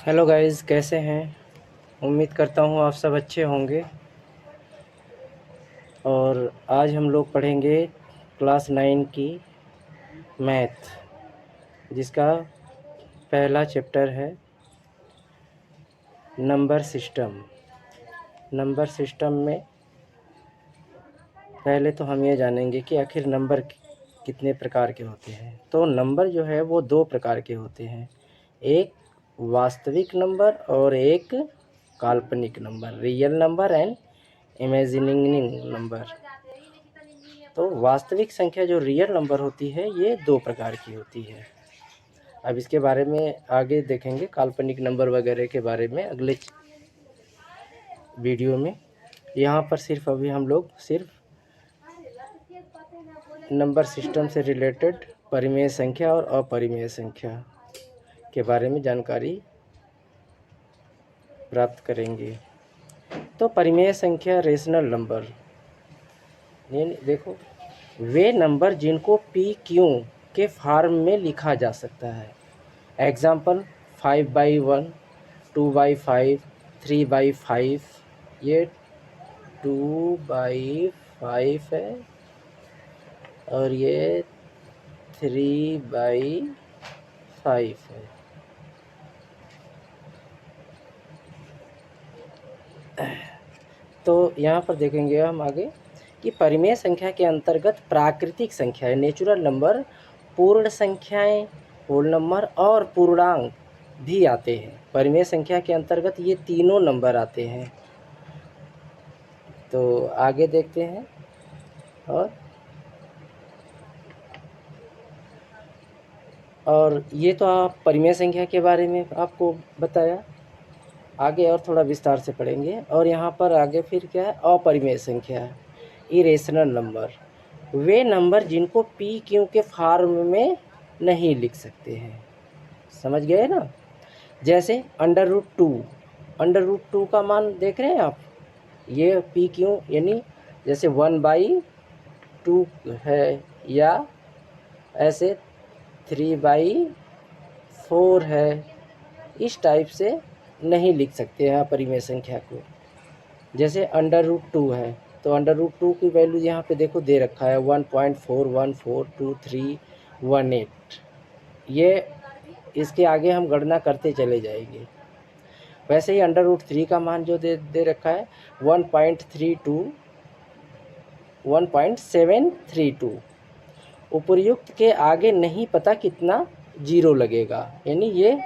Hello guys, कैसे हैं। उम्मीद करता हूँ आप सब अच्छे होंगे। और आज हम लोग पढ़ेंगे क्लास 9 की मैथ, जिसका पहला चैप्टर है नंबर सिस्टम। नंबर सिस्टम में पहले तो हम ये जानेंगे कि आखिर नंबर कितने प्रकार के होते हैं। तो नंबर जो है वो दो प्रकार के होते हैं, एक वास्तविक नंबर और एक काल्पनिक number, real number and imagining number. तो वास्तविक संख्या जो रियल नंबर होती है ये दो प्रकार की होती है। अब इसके बारे में आगे देखेंगे, काल्पनिक नंबर वगैरह के बारे में अगले वीडियो में। यहाँ पर सिर्फ अभी हम लोग सिर्फ नंबर सिस्टम से रिलेटेड परिमेय संख्या और अपरिमेय संख्या के बारे में जानकारी प्राप्त करेंगे। तो परिमेय संख्या रेशनल नंबर, ये देखो, वे नंबर जिनको पी क्यू के फॉर्म में लिखा जा सकता है। एग्जाम्पल 5/1, 2/5, 3/5। ये 2/5 है और ये 3/5 है। तो यहाँ पर देखेंगे हम आगे कि परिमेय संख्या के अंतर्गत प्राकृतिक संख्याएं, नेचुरल नंबर, पूर्ण संख्याएं, होल नंबर और पूर्णांक भी आते हैं। परिमेय संख्या के अंतर्गत ये तीनों नंबर आते हैं। तो आगे देखते हैं। और ये तो आप परिमेय संख्या के बारे में आपको बताया, आगे और थोड़ा विस्तार से पढ़ेंगे। और यहाँ पर आगे फिर क्या है, अपरिमेय संख्या, इरेशनल नंबर, वे नंबर जिनको पी क्यू के फॉर्म में नहीं लिख सकते हैं। समझ गए ना। जैसे √2, √2 का मान देख रहे हैं आप, ये पी क्यू यानी जैसे 1/2 है, या ऐसे 3/4 है। इस टाइप से नहीं लिख सकते हैं परिमेय संख्या को। जैसे √2 है तो √2 की वैल्यू यहाँ पे देखो दे रखा है 1.4142318। ये इसके आगे हम गणना करते चले जाएंगे। वैसे ही √3 का मान जो दे रखा है 1.732। उपर्युक्त के आगे नहीं पता कितना जीरो लगेगा, यानी ये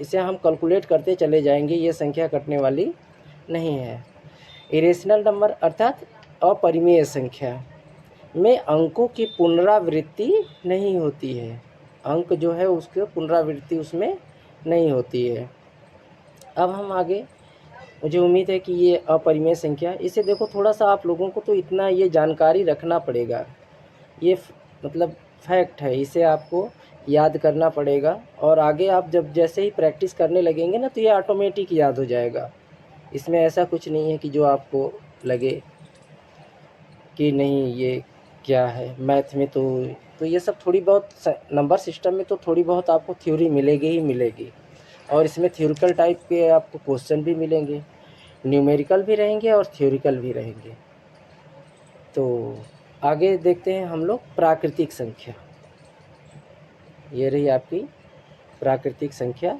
इसे हम कैलकुलेट करते चले जाएंगे, ये संख्या कटने वाली नहीं है। इरेशनल नंबर अर्थात अपरिमेय संख्या में अंकों की पुनरावृत्ति नहीं होती है। अंक जो है उसकी पुनरावृत्ति उसमें नहीं होती है। अब हम आगे, मुझे उम्मीद है कि ये अपरिमेय संख्या, इसे देखो थोड़ा सा आप लोगों को तो इतना ये जानकारी रखना पड़ेगा, ये मतलब फैक्ट है, इसे आपको याद करना पड़ेगा। और आगे आप जब जैसे ही प्रैक्टिस करने लगेंगे ना तो ये ऑटोमेटिक याद हो जाएगा। इसमें ऐसा कुछ नहीं है कि जो आपको लगे कि नहीं ये क्या है। मैथ में तो ये सब थोड़ी बहुत, नंबर सिस्टम में तो थोड़ी बहुत आपको थ्योरी मिलेगी ही मिलेगी। और इसमें थ्योरिकल टाइप के आपको क्वेश्चन भी मिलेंगे, न्यूमेरिकल भी रहेंगे और थ्योरिकल भी रहेंगे। तो आगे देखते हैं हम लोग प्राकृतिक संख्या। ये रही आपकी प्राकृतिक संख्या,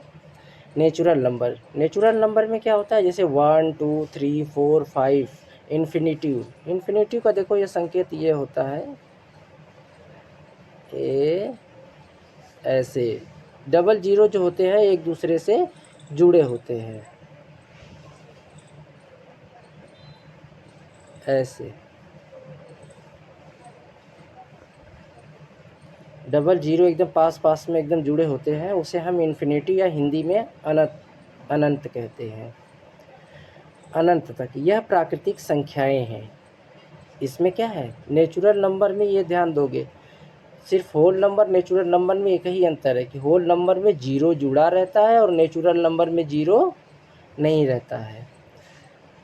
नेचुरल नंबर। नेचुरल नंबर में क्या होता है, जैसे 1 2 3 4 5। इन्फिनिटिव का देखो ये संकेत ये होता है, ये ऐसे डबल जीरो जो होते हैं एक दूसरे से जुड़े होते हैं, ऐसे डबल जीरो एकदम पास पास में एकदम जुड़े होते हैं, उसे हम इन्फिनिटी या हिंदी में अनंत कहते हैं, अनंत तक। यह प्राकृतिक संख्याएं हैं। इसमें क्या है, नेचुरल नंबर में ये ध्यान दोगे, सिर्फ होल नंबर नेचुरल नंबर में एक ही अंतर है कि होल नंबर में जीरो जुड़ा रहता है और नेचुरल नंबर में जीरो नहीं रहता है।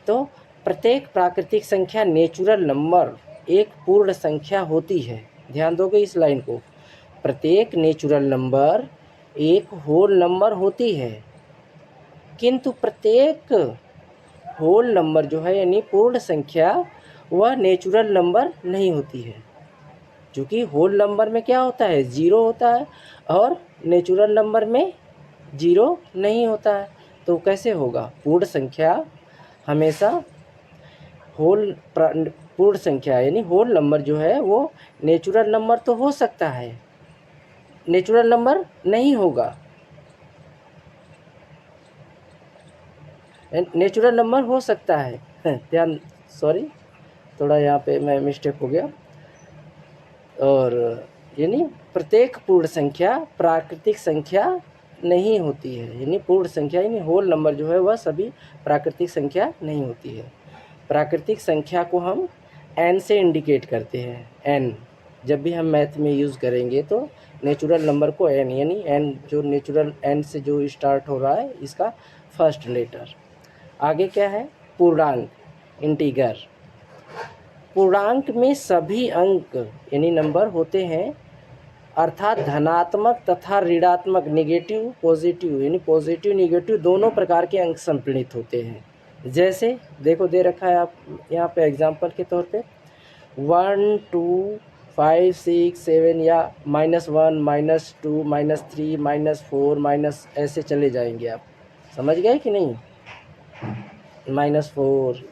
तो प्रत्येक प्राकृतिक संख्या नेचुरल नंबर एक पूर्ण संख्या होती है। ध्यान दोगे इस लाइन को, प्रत्येक नेचुरल नंबर एक होल नंबर होती है। किंतु प्रत्येक होल नंबर जो है यानी पूर्ण संख्या वह नेचुरल नंबर नहीं होती है, क्योंकि होल नंबर में क्या होता है, ज़ीरो होता है और नेचुरल नंबर में ज़ीरो नहीं होता है। तो कैसे होगा, पूर्ण संख्या हमेशा पूर्ण संख्या यानी होल नंबर जो है वो नेचुरल नंबर तो हो सकता है, नेचुरल नंबर नहीं होगा। नेचुरल नंबर हो सकता है ध्यान, सॉरी थोड़ा यहाँ पे मैं मिस्टेक हो गया। और यानी प्रत्येक पूर्ण संख्या प्राकृतिक संख्या नहीं होती है, यानी पूर्ण संख्या यानी होल नंबर जो है वह सभी प्राकृतिक संख्या नहीं होती है। प्राकृतिक संख्या को हम n से इंडिकेट करते हैं, n जब भी हम मैथ में यूज़ करेंगे तो नेचुरल नंबर को n यानी n जो नेचुरल n से जो स्टार्ट हो रहा है इसका फर्स्ट लेटर। आगे क्या है, पूर्णांक इंटीगर। पूर्णांक में सभी अंक यानी नंबर होते हैं, अर्थात धनात्मक तथा ऋणात्मक नेगेटिव पॉजिटिव यानी पॉजिटिव नेगेटिव दोनों प्रकार के अंक सम्मिलित होते हैं। जैसे देखो दे रखा है आप यहाँ पे एग्जांपल के तौर पे 1 2 5 6 7 या -1 -2 -3 -4 माइनस ऐसे चले जाएंगे, आप समझ गए कि नहीं, -4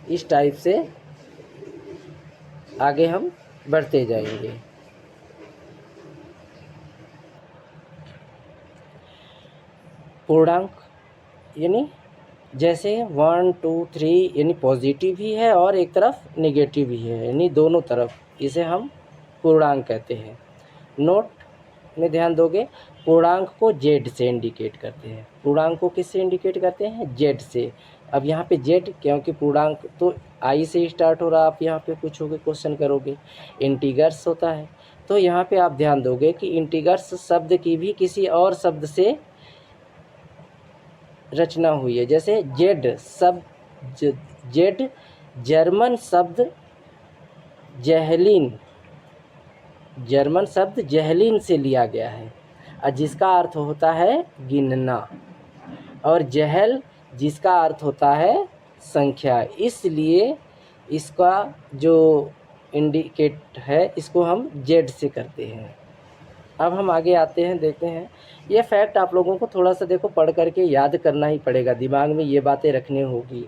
इस टाइप से आगे हम बढ़ते जाएंगे। पूर्णांक यानी जैसे 1 2 3 यानी पॉजिटिव भी है और एक तरफ नेगेटिव भी है, यानी दोनों तरफ, इसे हम पूर्णांक कहते हैं। नोट में ध्यान दोगे, पूर्णांक को जेड से इंडिकेट करते हैं। पूर्णांक को किससे इंडिकेट करते हैं, जेड से। अब यहाँ पे जेड क्योंकि पूर्णांक तो आई से स्टार्ट हो रहा, आप यहाँ पे पूछोगे क्वेश्चन करोगे, इंटीगर्स होता है, तो यहाँ पे आप ध्यान दोगे कि इंटीगर्स शब्द की भी किसी और शब्द से रचना हुई है। जैसे जेड शब्द, जेड जर्मन शब्द जहलीन से लिया गया है, और जिसका अर्थ होता है गिनना, और जहल जिसका अर्थ होता है संख्या, इसलिए इसका जो इंडिकेट है इसको हम जेड से करते हैं। अब हम आगे आते हैं, देखते हैं ये फैक्ट आप लोगों को थोड़ा सा देखो पढ़ करके याद करना ही पड़ेगा, दिमाग में ये बातें रखनी होगी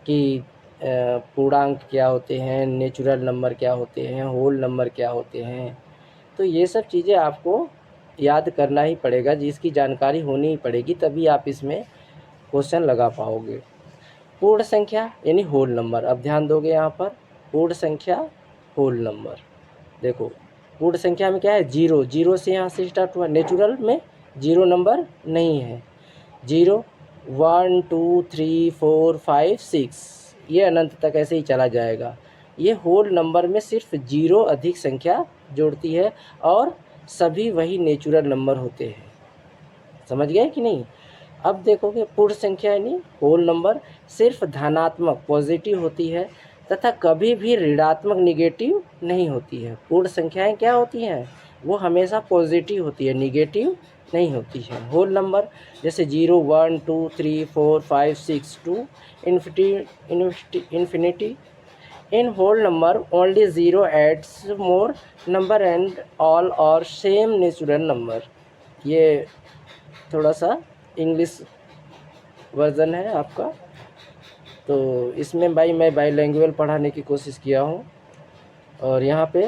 कि पूर्णांक क्या होते हैं, नेचुरल नंबर क्या होते हैं, होल नंबर क्या होते हैं, तो ये सब चीज़ें आपको याद करना ही पड़ेगा, जिसकी जानकारी होनी ही पड़ेगी, तभी आप इसमें क्वेश्चन लगा पाओगे। पूर्ण संख्या यानी होल नंबर, अब ध्यान दोगे यहाँ पर पूर्ण संख्या होल नंबर। देखो पूर्ण संख्या में क्या है, जीरो, जीरो से यहाँ से स्टार्ट हुआ, नेचुरल में जीरो नंबर नहीं है। 0 1 2 3 4 5 6 ये अनंत तक ऐसे ही चला जाएगा। ये होल नंबर में सिर्फ जीरो अधिक संख्या जोड़ती है और सभी वही नेचुरल नंबर होते हैं, समझ गए कि नहीं। अब देखोगे पूर्ण संख्या यानी होल नंबर सिर्फ धनात्मक पॉजिटिव होती है तथा कभी भी ऋणात्मक निगेटिव नहीं होती है। पूर्ण संख्याएं क्या होती हैं, वो हमेशा पॉजिटिव होती है, निगेटिव नहीं होती है। होल नंबर जैसे 0 1 2 3 4 5 6 2 infinity. In whole number only 0 adds more number and all और सेम नेचुरल नंबर। ये थोड़ा सा इंग्लिश वर्जन है आपका, तो इसमें मैं बाईलैंग्वेज पढ़ाने की कोशिश किया हूँ। और यहाँ पे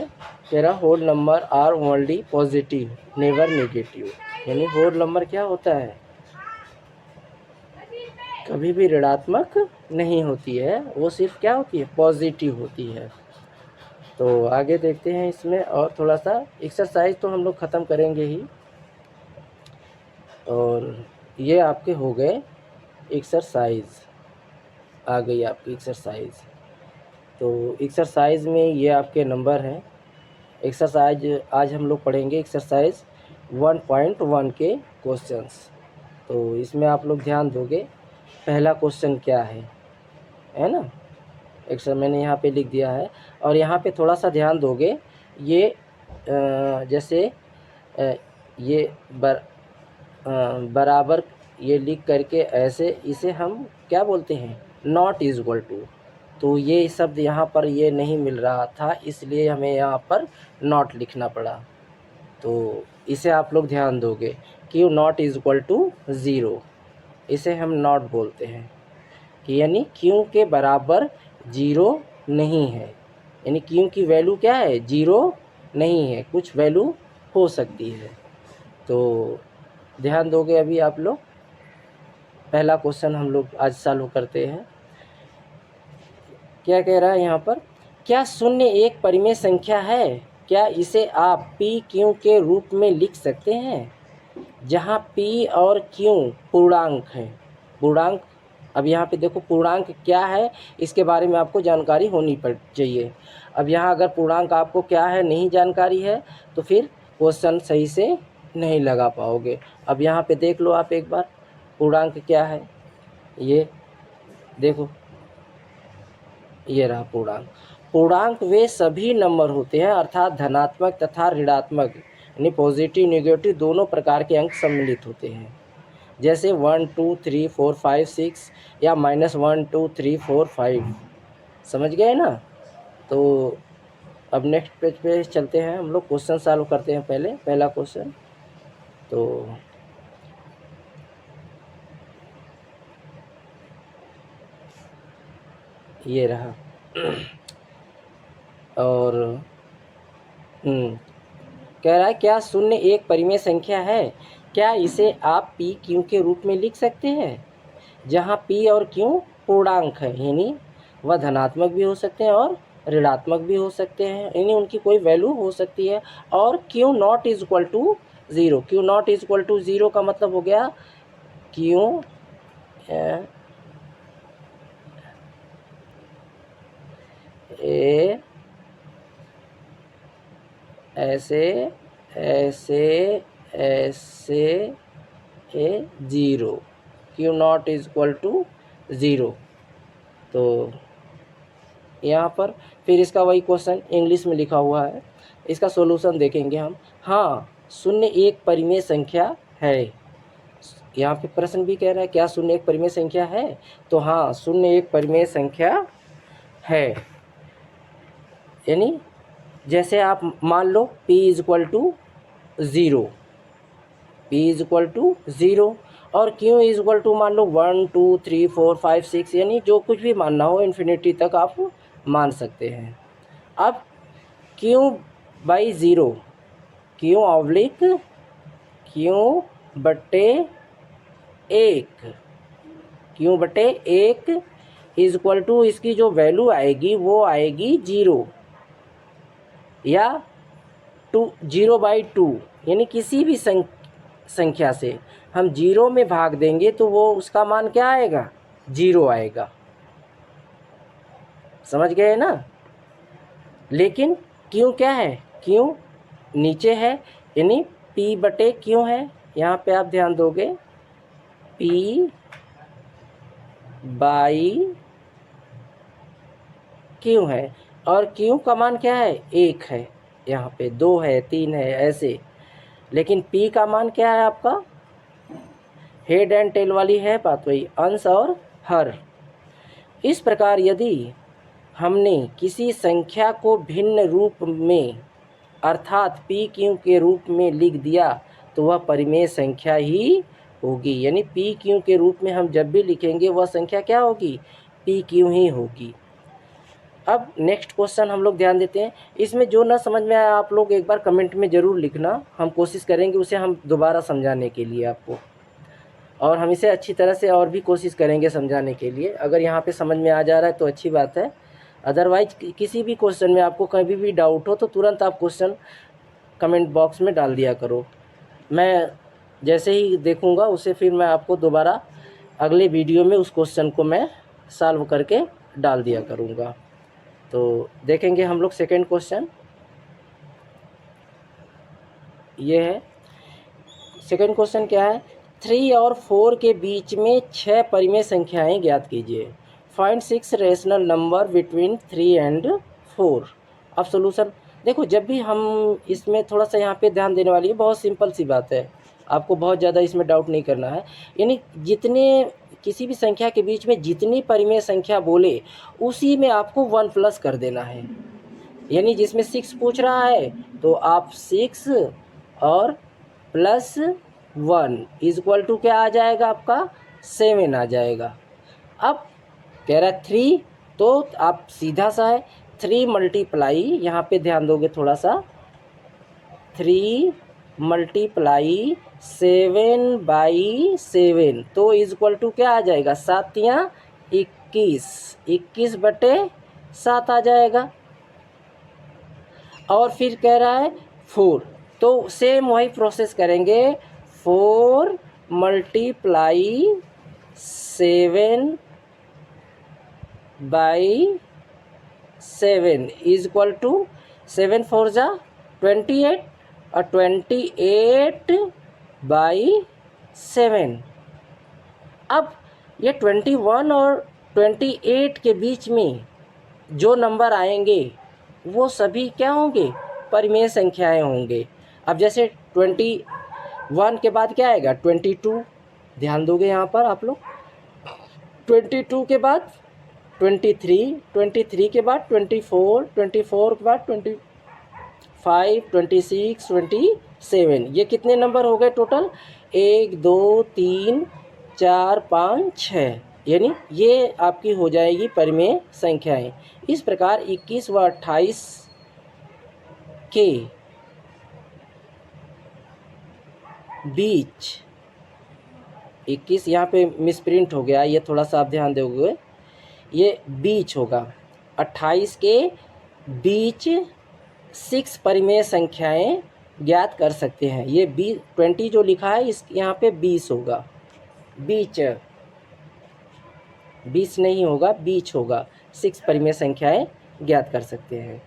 तेरा whole number are only positive never negative, यानी होल नंबर क्या होता है, कभी भी ऋणात्मक नहीं होती है, वो सिर्फ क्या होती है, पॉजिटिव होती है। तो आगे देखते हैं इसमें और थोड़ा सा एक्सरसाइज तो हम लोग ख़त्म करेंगे ही। और ये आपके हो गए एक्सरसाइज, आ गई आपकी एक्सरसाइज। तो एक्सरसाइज में ये आपके नंबर हैं। एक्सरसाइज आज हम लोग पढ़ेंगे एक्सरसाइज 1.1 के क्वेश्चंस। तो इसमें आप लोग ध्यान दोगे, पहला क्वेश्चन क्या है ना, एक्सर मैंने यहाँ पे लिख दिया है। और यहाँ पे थोड़ा सा ध्यान दोगे, ये जैसे ये बराबर ये लिख करके ऐसे इसे हम क्या बोलते हैं, नॉट इज इक्वल टू। तो ये शब्द यहाँ पर ये नहीं मिल रहा था, इसलिए हमें यहाँ पर नॉट लिखना पड़ा। तो इसे आप लोग ध्यान दोगे, q not is equal to zero, इसे हम नॉट बोलते हैं कि यानी क्यू के बराबर ज़ीरो नहीं है, यानी क्यू की वैल्यू क्या है, ज़ीरो नहीं है, कुछ वैल्यू हो सकती है। तो ध्यान दोगे अभी आप लोग। पहला क्वेश्चन हम लोग आज चालू करते हैं। क्या कह रहा है यहाँ पर, क्या शून्य एक परिमेय संख्या है? क्या इसे आप पी क्यू के रूप में लिख सकते हैं, जहाँ पी और क्यू पूर्णांक है। पूर्णांक, अब यहाँ पे देखो पूर्णांक क्या है, इसके बारे में आपको जानकारी होनी चाहिए। अब यहाँ अगर पूर्णांक आपको क्या है नहीं जानकारी है, तो फिर क्वेश्चन सही से नहीं लगा पाओगे। अब यहाँ पे देख लो आप एक बार, पूर्णांक क्या है, ये देखो, ये रहा पूर्णांक। पूर्णांक वे सभी नंबर होते हैं, अर्थात धनात्मक तथा ऋणात्मक, यानी पॉजिटिव नेगेटिव दोनों प्रकार के अंक सम्मिलित होते हैं। जैसे 1 2 3 4 5 6 या -1 2 3 4 5, समझ गए ना। तो अब नेक्स्ट पेज पे चलते हैं, हम लोग क्वेश्चन सॉल्व करते हैं। पहला क्वेश्चन तो ये रहा। और कह रहा है, क्या शून्य एक परिमेय संख्या है? क्या इसे आप पी क्यू के रूप में लिख सकते हैं, जहाँ पी और क्यू पूर्णांक है, यानी वह धनात्मक भी हो सकते हैं और ऋणात्मक भी हो सकते हैं, यानी उनकी कोई वैल्यू हो सकती है। और Q not is equal to zero. Q not is equal to zero का मतलब हो गया क्यू ए ऐसे a zero, Q not is equal to zero. तो यहाँ पर फिर इसका वही क्वेश्चन इंग्लिश में लिखा हुआ है, इसका सॉल्यूशन देखेंगे हम। हाँ, शून्य एक परिमेय संख्या है। यहाँ पे प्रश्न भी कह रहा है, क्या शून्य एक परिमेय संख्या है? तो हाँ, शून्य एक परिमेय संख्या है। यानी जैसे आप मान लो p is equal to zero, P is equal to zero, और q इज इक्वल टू मान लो 1 2 3 4 5 6, यानी जो कुछ भी मानना हो इन्फिनिटी तक आप मान सकते हैं। अब q by zero, q oblique q बटे एक, q बटे एक इज इक्वल टू, इसकी जो वैल्यू आएगी वो आएगी ज़ीरो या 0/2, यानी किसी भी संख्या से हम ज़ीरो में भाग देंगे तो वो उसका मान क्या आएगा, ज़ीरो आएगा। समझ गए ना। लेकिन क्यों क्या है, क्यों नीचे है, यानी p बटे क्यों है, यहाँ पे आप ध्यान दोगे p बाई क्यों है, और क्यों का मान क्या है, एक है, यहाँ पे दो है, तीन है, ऐसे। लेकिन p का मान क्या है आपका, हेड एंड टेल वाली है बात, वही अंश और हर। इस प्रकार यदि हमने किसी संख्या को भिन्न रूप में अर्थात पी क्यू के रूप में लिख दिया तो वह परिमेय संख्या ही होगी। यानी पी क्यू के रूप में हम जब भी लिखेंगे वह संख्या क्या होगी, पी क्यू ही होगी। अब नेक्स्ट क्वेश्चन हम लोग ध्यान देते हैं। इसमें जो ना समझ में आया आप लोग एक बार कमेंट में ज़रूर लिखना, हम कोशिश करेंगे उसे हम दोबारा समझाने के लिए आपको, और हम इसे अच्छी तरह से और भी कोशिश करेंगे समझाने के लिए। अगर यहाँ पे समझ में आ जा रहा है तो अच्छी बात है, अदरवाइज किसी भी क्वेश्चन में आपको कभी भी डाउट हो तो तुरंत आप क्वेश्चन कमेंट बॉक्स में डाल दिया करो। मैं जैसे ही देखूँगा उसे फिर मैं आपको दोबारा अगले वीडियो में उस क्वेश्चन को मैं सॉल्व करके डाल दिया करूँगा। तो देखेंगे हम लोग सेकेंड क्वेश्चन, ये है। सेकेंड क्वेश्चन क्या है, 3 और 4 के बीच में 6 परिमेय संख्याएं ज्ञात कीजिए। Find 6 rational number between 3 and 4। अब सोल्यूशन देखो, जब भी हम इसमें थोड़ा सा यहाँ पे ध्यान देने वाली है, बहुत सिंपल सी बात है। आपको बहुत ज़्यादा इसमें डाउट नहीं करना है। यानी जितने किसी भी संख्या के बीच में जितनी परिमेय संख्या बोले उसी में आपको 1 प्लस कर देना है। यानी जिसमें 6 पूछ रहा है तो आप 6 और प्लस 1 इक्वल टू क्या आ जाएगा आपका 7 आ जाएगा। अब कह रहा है 3 तो आप सीधा सा है 3 मल्टीप्लाई, यहाँ पे ध्यान दोगे थोड़ा सा, 3 मल्टीप्लाई 7/7 तो इक्वल टू क्या आ जाएगा 7 या 21, 21/7 आ जाएगा। और फिर कह रहा है 4 तो सेम वही प्रोसेस करेंगे, 4 मल्टीप्लाई 7/7 इक्वल टू 7 4 जा 28 और 28/7। अब ये 21 और 28 के बीच में जो नंबर आएंगे वो सभी क्या होंगे परिमेय संख्याएं होंगे। अब जैसे 21 के बाद क्या आएगा 22, ध्यान दोगे यहाँ पर आप लोग, 22 के बाद 23, 23 के बाद 24, 24 के बाद 25, 26, 27। ये कितने नंबर हो गए टोटल 1 2 3 4 5 6, यानी ये आपकी हो जाएगी परिमेय संख्याएं। इस प्रकार 21 व 28 के बीच, 21 यहाँ पे मिसप्रिंट हो गया, ये थोड़ा सा आप ध्यान दोगे, ये बीच होगा। 28 के बीच 6 परिमेय संख्याएं ज्ञात कर सकते हैं। ये 20 जो लिखा है इस यहाँ पे 20 होगा, बीच 20 नहीं होगा, बीच होगा। 6 परिमेय संख्याएं ज्ञात कर सकते हैं।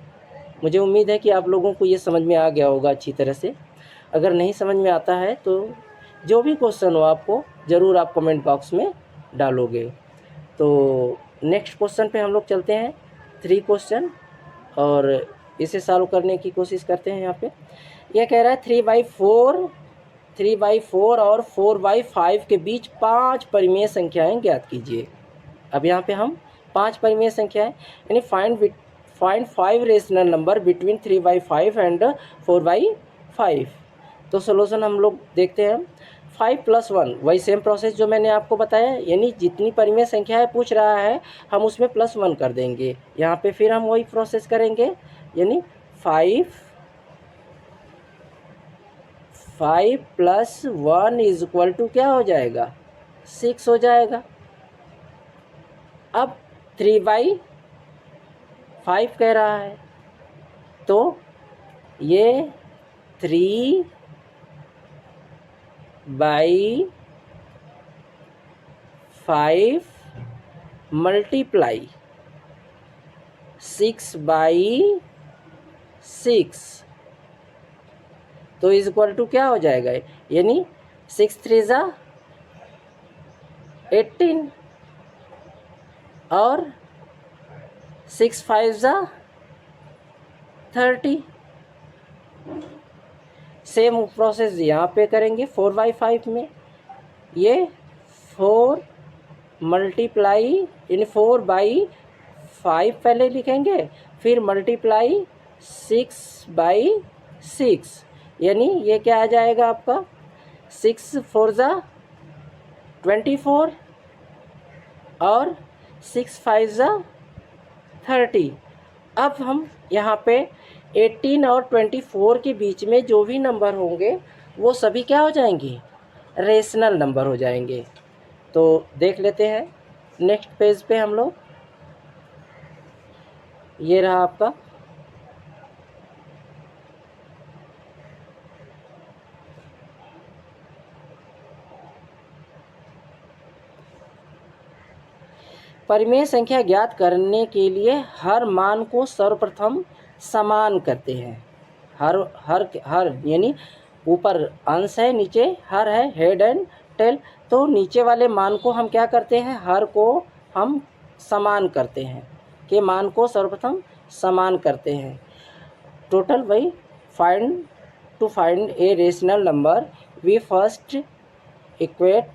मुझे उम्मीद है कि आप लोगों को ये समझ में आ गया होगा अच्छी तरह से। अगर नहीं समझ में आता है तो जो भी क्वेश्चन हो आपको ज़रूर आप कमेंट बॉक्स में डालोगे। तो नेक्स्ट क्वेश्चन पे हम लोग चलते हैं, 3 क्वेश्चन, और इसे सॉल्व करने की कोशिश करते हैं। यहाँ पे यह कह रहा है 3/4 और 4/5 के बीच 5 परिमेय संख्याएं ज्ञात कीजिए। अब यहाँ पे हम 5 परिमेय संख्याएं यानी find 5 rational number between 3/5 and 4/5। तो सोल्यूशन हम लोग देखते हैं। 5 + 1 वही सेम प्रोसेस जो मैंने आपको बताया, यानी जितनी परिमेय संख्या है पूछ रहा है हम उसमें +1 कर देंगे। यहाँ पे फिर हम वही प्रोसेस करेंगे, यानी 5 + 1 इक्वल टू क्या हो जाएगा 6 हो जाएगा। अब 3/5 कह रहा है तो ये 3/5 मल्टीप्लाई 6/6 तो इक्वल टू क्या हो जाएगा, यानी 6 3 जा 18 और 6 5 जा 30। सेम प्रोसेस यहाँ पे करेंगे 4/5 में। ये 4 मल्टीप्लाई यानी 4/5 पहले लिखेंगे, फिर मल्टीप्लाई 6/6, यानी ये क्या आ जाएगा आपका 6 4 जा 24 और 6 5 जा 30। अब हम यहाँ पे 18 और 24 के बीच में जो भी नंबर होंगे वो सभी क्या हो जाएंगे रेशनल नंबर हो जाएंगे। तो देख लेते हैं नेक्स्ट पेज पे हम लोग, ये रहा आपका परिमेय संख्या ज्ञात करने के लिए हर मान को सर्वप्रथम समान करते हैं। हर यानी ऊपर अंश है, नीचे हर है, हेड एंड टेल। तो नीचे वाले मान को हम क्या करते हैं, हर को हम समान करते हैं, के मान को सर्वप्रथम समान करते हैं। टोटल वही find a rational number we first equate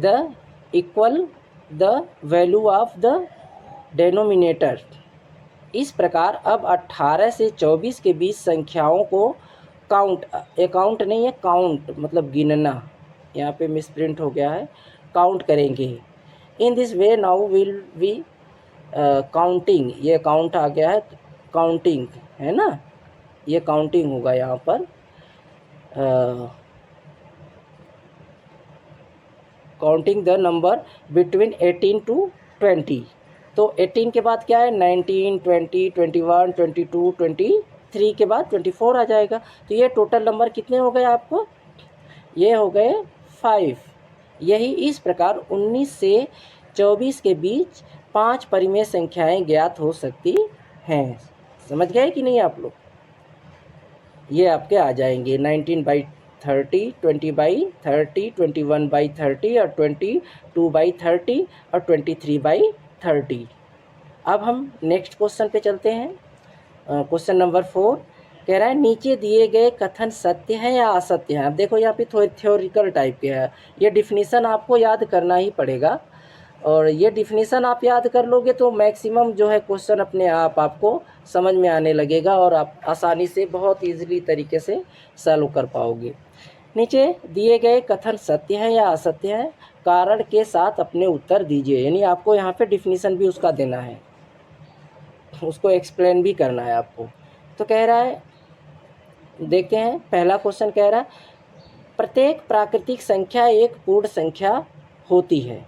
the equal the value of the denominator। इस प्रकार अब 18 से 24 के बीच संख्याओं को काउंट, अकाउंट नहीं है, काउंट मतलब गिनना, यहाँ पे मिसप्रिंट हो गया है, काउंट करेंगे। In this way now will we counting, ये काउंट आ गया है, काउंटिंग है ना, ये काउंटिंग होगा यहाँ पर। Counting the number between 18 to 20। तो 18 के बाद क्या है 19, 20, 21, 22, 23 के बाद 24 आ जाएगा। तो ये टोटल नंबर कितने हो गए आपको, ये हो गए 5। यही इस प्रकार 19 से 24 के बीच 5 परिमेय संख्याएं ज्ञात हो सकती हैं। समझ गए कि नहीं आप लोग? ये आपके आ जाएंगे 19/30, 20/30, 21/30 और 22/30 और 23/30। अब हम नेक्स्ट क्वेश्चन पे चलते हैं। क्वेश्चन नंबर 4 कह रहा है नीचे दिए गए कथन सत्य है या असत्य है। अब देखो यहाँ पे थ्योरिकल टाइप के है, ये डिफिनीसन आपको याद करना ही पड़ेगा, और ये डिफिनीसन आप याद कर लोगे तो मैक्सिमम जो है क्वेश्चन अपने आप आपको समझ में आने लगेगा और आप आसानी से बहुत ईजिली तरीके से सॉल्व कर पाओगे। नीचे दिए गए कथन सत्य है या असत्य है, कारण के साथ अपने उत्तर दीजिए। यानी आपको यहाँ पे डिफिनीसन भी उसका देना है, उसको एक्सप्लेन भी करना है आपको। तो कह रहा है, देखते हैं पहला क्वेश्चन कह रहा है प्रत्येक प्राकृतिक संख्या एक पूर्ण संख्या होती है,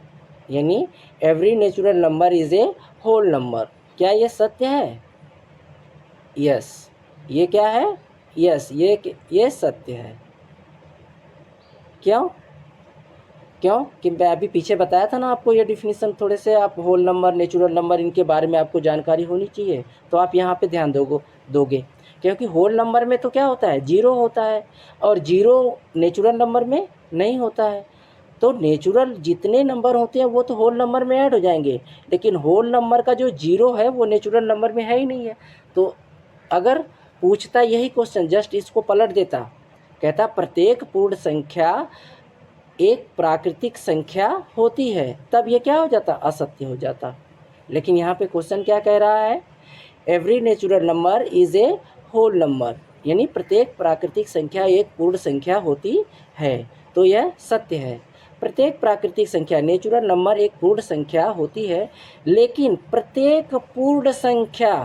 यानी every natural number is a whole number. क्या ये सत्य है? यस। ये क्या है? यस, ये सत्य है। क्यों? कि मैं अभी पीछे बताया था ना आपको, ये डिफिनीसन थोड़े से आप होल नंबर, नेचुरल नंबर, इनके बारे में आपको जानकारी होनी चाहिए, तो आप यहाँ पे ध्यान दोगे। क्योंकि होल नंबर में तो क्या होता है, जीरो होता है, और जीरो नेचुरल नंबर में नहीं होता है। तो नेचुरल जितने नंबर होते हैं वो तो होल नंबर में ऐड हो जाएंगे, लेकिन होल नंबर का जो जीरो है वो नेचुरल नंबर में है ही नहीं है। तो अगर पूछता यही क्वेश्चन, जस्ट इसको पलट देता, कहता प्रत्येक पूर्ण संख्या एक प्राकृतिक संख्या होती है, तब ये क्या हो जाता, असत्य हो जाता। लेकिन यहाँ पे क्वेश्चन क्या कह रहा है, every natural number is a whole number, यानी प्रत्येक प्राकृतिक संख्या एक पूर्ण संख्या होती है, तो यह सत्य है। प्रत्येक प्राकृतिक संख्या, नेचुरल नंबर एक पूर्ण संख्या होती है, लेकिन प्रत्येक पूर्ण संख्या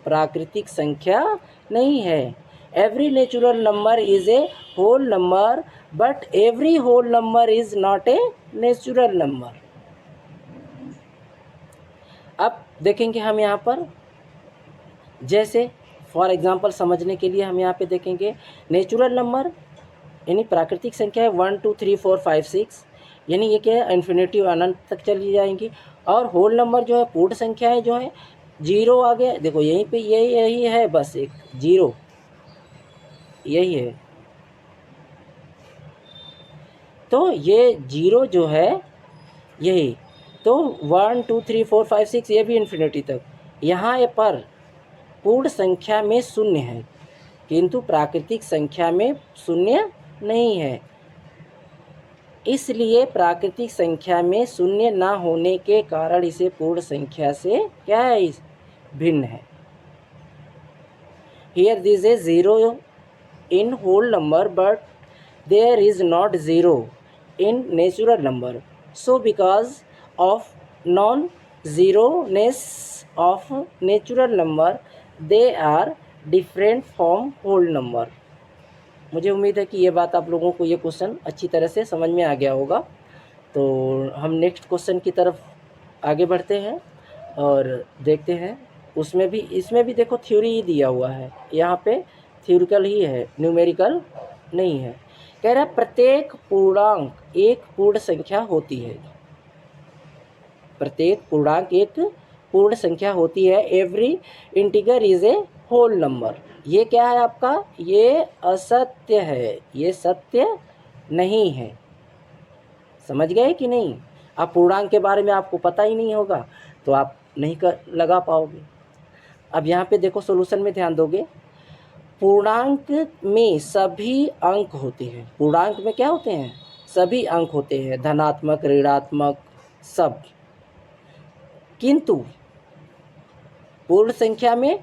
प्राकृतिक संख्या नहीं है। Every natural number is a whole number but every whole number is not a natural number. अब देखेंगे हम यहाँ पर, जैसे फॉर एग्जांपल समझने के लिए हम यहाँ पे देखेंगे नेचुरल नंबर यानी प्राकृतिक संख्या है 1 2 3 4 5 6, यानी ये क्या है, इन्फिनिटी अनंत तक चली जाएंगी। और होल नंबर जो है पूर्ण संख्याएं जो है, जीरो आ गया, देखो यहीं पे यही है, बस एक जीरो यही है। तो ये जीरो जो है यही, तो 1 2 3 4 5 6 ये भी इन्फिनिटी तक। यहाँ पर पूर्ण संख्या में शून्य है, किंतु प्राकृतिक संख्या में शून्य नहीं है, इसलिए प्राकृतिक संख्या में शून्य ना होने के कारण इसे पूर्ण संख्या से क्या है, भिन्न है। Here there is a zero in whole number but there is not zero in natural number. So because of non-zeroness of natural number they are different from whole number. मुझे उम्मीद है कि ये बात आप लोगों को, ये क्वेश्चन अच्छी तरह से समझ में आ गया होगा। तो हम नेक्स्ट क्वेश्चन की तरफ आगे बढ़ते हैं और देखते हैं, उसमें भी, इसमें भी देखो थ्योरी ही दिया हुआ है, यहाँ पे थ्योरिकल ही है, न्यूमेरिकल नहीं है। कह रहा है प्रत्येक पूर्णांक एक पूर्ण संख्या होती है, प्रत्येक पूर्णांक एक पूर्ण संख्या होती है। Every integer is a whole number. ये क्या है आपका, ये असत्य है, ये सत्य नहीं है। समझ गए कि नहीं? आप पूर्णांक के बारे में आपको पता ही नहीं होगा तो आप नहीं लगा पाओगे। अब यहाँ पे देखो सोल्यूशन में ध्यान दोगे, पूर्णांक में सभी अंक होते हैं। पूर्णांक में क्या होते हैं? सभी अंक होते हैं, धनात्मक, ऋणात्मक, सब। किंतु पूर्ण संख्या में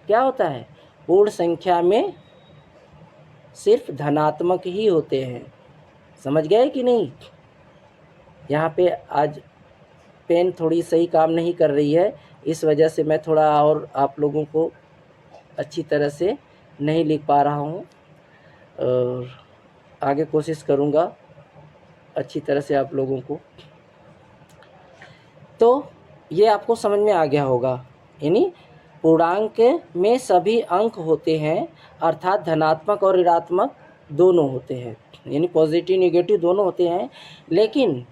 क्या होता है? पूर्ण संख्या में सिर्फ धनात्मक ही होते हैं। समझ गए कि नहीं? यहाँ पे आज पेन थोड़ी सही काम नहीं कर रही है, इस वजह से मैं थोड़ा और आप लोगों को अच्छी तरह से नहीं लिख पा रहा हूँ, और आगे कोशिश करूँगा अच्छी तरह से आप लोगों को। तो ये आपको समझ में आ गया होगा। यानी पूर्णांक में सभी अंक होते हैं, अर्थात धनात्मक और ऋणात्मक दोनों होते हैं, यानी पॉजिटिव नेगेटिव दोनों होते हैं। लेकिन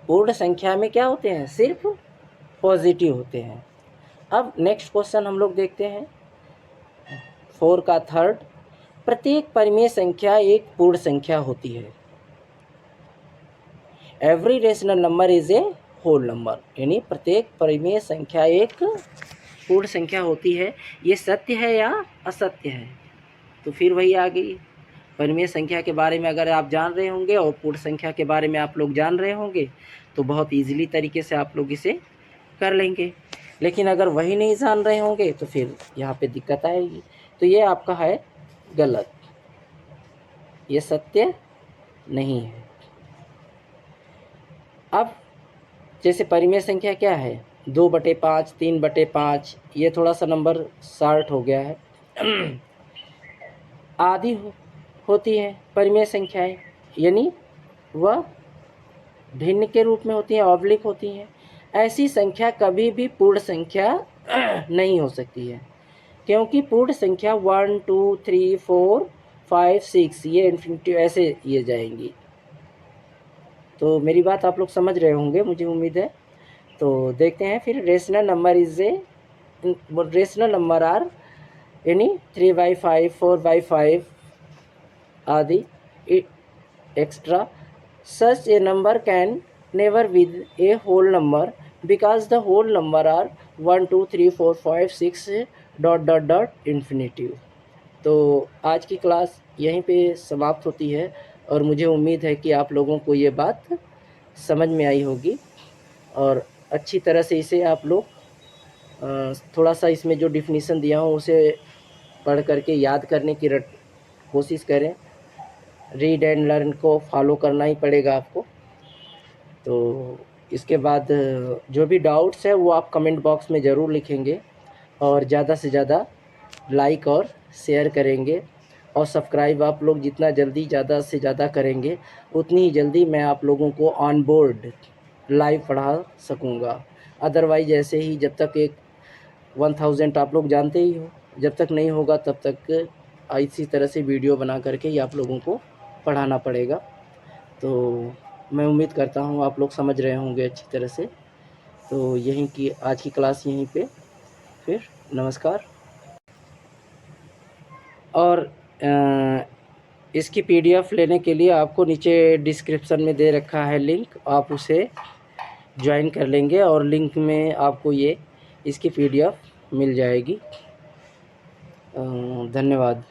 पूर्ण संख्या में क्या होते हैं? सिर्फ पॉजिटिव होते हैं। अब नेक्स्ट क्वेश्चन हम लोग देखते हैं 4 का थर्ड। प्रत्येक परिमेय संख्या एक पूर्ण संख्या होती है। Every rational number is a whole number, यानी प्रत्येक परिमेय संख्या एक पूर्ण संख्या होती है। ये सत्य है या असत्य है? तो फिर वही आ गई। परिमेय संख्या के बारे में अगर आप जान रहे होंगे और पूर्ण संख्या के बारे में आप लोग जान रहे होंगे तो बहुत ईजिली तरीके से आप लोग इसे कर लेंगे। लेकिन अगर वही नहीं जान रहे होंगे तो फिर यहाँ पे दिक्कत आएगी। तो ये आपका है गलत, ये सत्य नहीं है। अब जैसे परिमेय संख्या क्या है? 2/5, 3/5, ये थोड़ा सा नंबर शॉर्ट हो गया है। आधी होती है परिमेय संख्याएं, यानी वह भिन्न के रूप में होती हैं, ऑब्लिक होती हैं। ऐसी संख्या कभी भी पूर्ण संख्या नहीं हो सकती है, क्योंकि पूर्ण संख्या 1 2 3 4 5 6 ये इन्फिनिटिव ऐसे ये जाएंगी। तो मेरी बात आप लोग समझ रहे होंगे, मुझे उम्मीद है। तो देखते हैं फिर। रेशनल नंबर आर यानी 3/5, 4/5 आदि extra. Such a number can never with a whole number because the whole number are 1 2 3 4 5 6 dot infinitive. तो आज की क्लास यहीं पे समाप्त होती है, और मुझे उम्मीद है कि आप लोगों को ये बात समझ में आई होगी, और अच्छी तरह से इसे आप लोग थोड़ा सा इसमें जो डिफिनीसन दिया हो उसे पढ़ करके याद करने की कोशिश करें। रीड एंड लर्न को फॉलो करना ही पड़ेगा आपको। तो इसके बाद जो भी डाउट्स है वो आप कमेंट बॉक्स में ज़रूर लिखेंगे, और ज़्यादा से ज़्यादा लाइक और शेयर करेंगे, और सब्सक्राइब आप लोग जितना जल्दी ज़्यादा से ज़्यादा करेंगे उतनी ही जल्दी मैं आप लोगों को ऑन बोर्ड लाइव पढ़ा सकूँगा। अदरवाइज ऐसे ही जब तक एक 1000 आप लोग जानते ही हो, जब तक नहीं होगा तब तक इसी तरह से वीडियो बना करके ही आप लोगों को पढ़ाना पड़ेगा। तो मैं उम्मीद करता हूँ आप लोग समझ रहे होंगे अच्छी तरह से। तो यहीं की आज की क्लास यहीं पे, फिर नमस्कार। और इसकी PDF लेने के लिए आपको नीचे डिस्क्रिप्शन में दे रखा है लिंक, आप उसे ज्वाइन कर लेंगे और लिंक में आपको ये इसकी PDF मिल जाएगी। धन्यवाद।